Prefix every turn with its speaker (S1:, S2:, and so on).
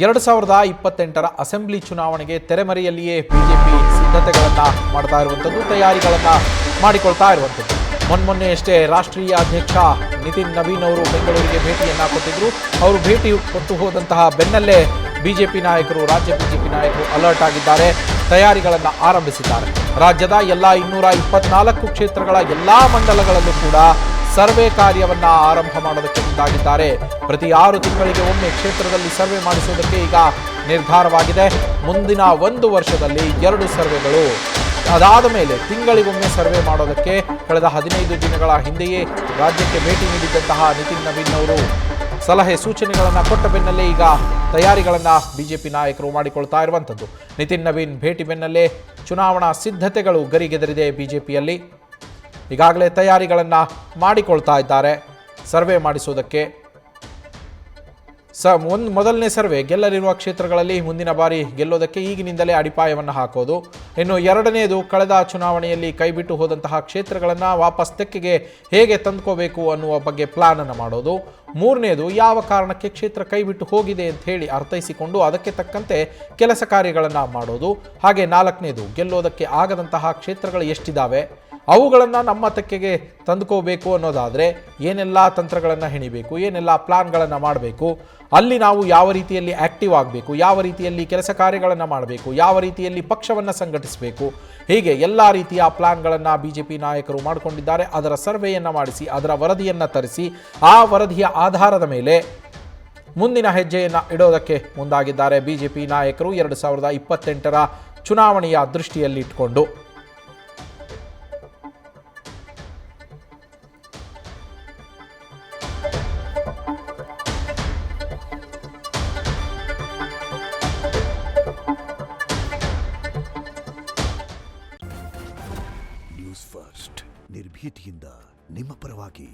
S1: 2028ರ assembly ಚುನಾವಣೆಗೆ ತೆರೆಮರೆಯಲ್ಲಿಯೇ BJP ಸಿದ್ಧತೆಗಳನ್ನು ಮಾಡ್ತಾ ಇರುವಂಥದ್ದು, ತಯಾರಿಗಳನ್ನು ಮಾಡಿಕೊಳ್ತಾ ಇರುವಂಥದ್ದು. ಮೊನ್ನೆಯಷ್ಟೇ ರಾಷ್ಟ್ರೀಯ ಅಧ್ಯಕ್ಷ ನಿತಿನ್ ನವೀನ್ ಅವರು ಬೆಂಗಳೂರಿಗೆ ಭೇಟಿಯನ್ನು ಕೊಟ್ಟಿದ್ದರು. ಅವರು ಭೇಟಿ ಕೊಟ್ಟು ಹೋದಂತಹ ಬೆನ್ನಲ್ಲೇ ಬಿಜೆಪಿ ನಾಯಕರು, ರಾಜ್ಯ ಬಿಜೆಪಿ ನಾಯಕರು ಅಲರ್ಟ್ ಆಗಿದ್ದಾರೆ, ತಯಾರಿಗಳನ್ನು ಆರಂಭಿಸಿದ್ದಾರೆ. ರಾಜ್ಯದ ಎಲ್ಲ 224 ಕ್ಷೇತ್ರಗಳ ಎಲ್ಲ ಮಂಡಲಗಳಲ್ಲೂ ಕೂಡ ಸರ್ವೆ ಕಾರ್ಯವನ್ನು ಆರಂಭ ಮಾಡೋದಕ್ಕೆ ಮುಂದಾಗಿದ್ದಾರೆ. ಪ್ರತಿ 6 ತಿಂಗಳಿಗೆ ಒಮ್ಮೆ ಕ್ಷೇತ್ರದಲ್ಲಿ ಸರ್ವೆ ಮಾಡಿಸುವುದಕ್ಕೆ ಈಗ ನಿರ್ಧಾರವಾಗಿದೆ. ಮುಂದಿನ 1 ವರ್ಷದಲ್ಲಿ 2 ಸರ್ವೆಗಳು, ಅದಾದ ಮೇಲೆ ತಿಂಗಳಿಗೊಮ್ಮೆ ಸರ್ವೆ ಮಾಡೋದಕ್ಕೆ ಕಳೆದ 15 ದಿನಗಳ ಹಿಂದೆಯೇ ರಾಜ್ಯಕ್ಕೆ ಭೇಟಿ ನೀಡಿದ್ದಂತಹ ನಿತಿನ್ ನವೀನ್ ಅವರು ಸಲಹೆ ಸೂಚನೆಗಳನ್ನು ಕೊಟ್ಟ ಬೆನ್ನಲ್ಲೇ ಈಗ ತಯಾರಿಗಳನ್ನು ಬಿಜೆಪಿ ನಾಯಕರು ಮಾಡಿಕೊಳ್ತಾ ಇರುವಂಥದ್ದು. ನಿತಿನ್ ನವೀನ್ ಭೇಟಿ ಬೆನ್ನಲ್ಲೇ ಚುನಾವಣಾ ಸಿದ್ಧತೆಗಳು ಗರಿಗೆದರಿದೆ ಬಿಜೆಪಿಯಲ್ಲಿ. ಈಗಾಗಲೇ ತಯಾರಿಗಳನ್ನು ಮಾಡಿಕೊಳ್ತಾ ಇದ್ದಾರೆ ಸರ್ವೆ ಮಾಡಿಸೋದಕ್ಕೆ. ಮೊದಲನೇ ಸರ್ವೆ ಗೆಲ್ಲಲಿರುವ ಕ್ಷೇತ್ರಗಳಲ್ಲಿ ಮುಂದಿನ ಬಾರಿ ಗೆಲ್ಲೋದಕ್ಕೆ ಈಗಿನಿಂದಲೇ ಅಡಿಪಾಯವನ್ನು ಹಾಕೋದು. ಇನ್ನು ಎರಡನೇದು, ಕಳೆದ ಚುನಾವಣೆಯಲ್ಲಿ ಕೈಬಿಟ್ಟು ಹೋದಂತಹ ಕ್ಷೇತ್ರಗಳನ್ನು ವಾಪಸ್ ತೆಕ್ಕೆಗೆ ಹೇಗೆ ತಂದುಕೋಬೇಕು ಅನ್ನುವ ಬಗ್ಗೆ ಪ್ಲಾನ್ ಅನ್ನು ಮಾಡೋದು. ಮೂರನೇದು, ಯಾವ ಕಾರಣಕ್ಕೆ ಕ್ಷೇತ್ರ ಕೈಬಿಟ್ಟು ಹೋಗಿದೆ ಅಂತ ಹೇಳಿ ಅರ್ಥೈಸಿಕೊಂಡು ಅದಕ್ಕೆ ತಕ್ಕಂತೆ ಕೆಲಸ ಕಾರ್ಯಗಳನ್ನು ಮಾಡೋದು. ಹಾಗೆ ನಾಲ್ಕನೇದು, ಗೆಲ್ಲೋದಕ್ಕೆ ಆಗದಂತಹ ಕ್ಷೇತ್ರಗಳು ಎಷ್ಟಿದ್ದಾವೆ ಅವುಗಳನ್ನು ನಮ್ಮ ತೆಕ್ಕೆಗೆ ತಂದುಕೋಬೇಕು ಅನ್ನೋದಾದರೆ ಏನೆಲ್ಲ ತಂತ್ರಗಳನ್ನು ಹೆಣಿಬೇಕು, ಏನೆಲ್ಲ ಪ್ಲಾನ್ಗಳನ್ನು ಮಾಡಬೇಕು, ಅಲ್ಲಿ ನಾವು ಯಾವ ರೀತಿಯಲ್ಲಿ ಆ್ಯಕ್ಟಿವ್ ಆಗಬೇಕು, ಯಾವ ರೀತಿಯಲ್ಲಿ ಕೆಲಸ ಕಾರ್ಯಗಳನ್ನು ಮಾಡಬೇಕು, ಯಾವ ರೀತಿಯಲ್ಲಿ ಪಕ್ಷವನ್ನು ಸಂಘಟಿಸಬೇಕು, ಹೀಗೆ ಎಲ್ಲ ರೀತಿಯ ಪ್ಲಾನ್ಗಳನ್ನು ಬಿಜೆಪಿ ನಾಯಕರು ಮಾಡಿಕೊಂಡಿದ್ದಾರೆ. ಅದರ ಸರ್ವೆಯನ್ನು ಮಾಡಿಸಿ ಅದರ ವರದಿಯನ್ನು ತರಿಸಿ ಆ ವರದಿಯ ಆಧಾರದ ಮೇಲೆ ಮುಂದಿನ ಹೆಜ್ಜೆಯನ್ನು ಇಡೋದಕ್ಕೆ ಮುಂದಾಗಿದ್ದಾರೆ ಬಿಜೆಪಿ ನಾಯಕರು 2028ರ ಚುನಾವಣೆಯ ದೃಷ್ಟಿಯಲ್ಲಿ ಇಟ್ಕೊಂಡು.
S2: ನ್ಯೂಸ್ ಫಸ್ಟ್ ನಿರ್ಭೀತಿಯಿಂದ ನಿಮ್ಮ ಪರವಾಗಿ.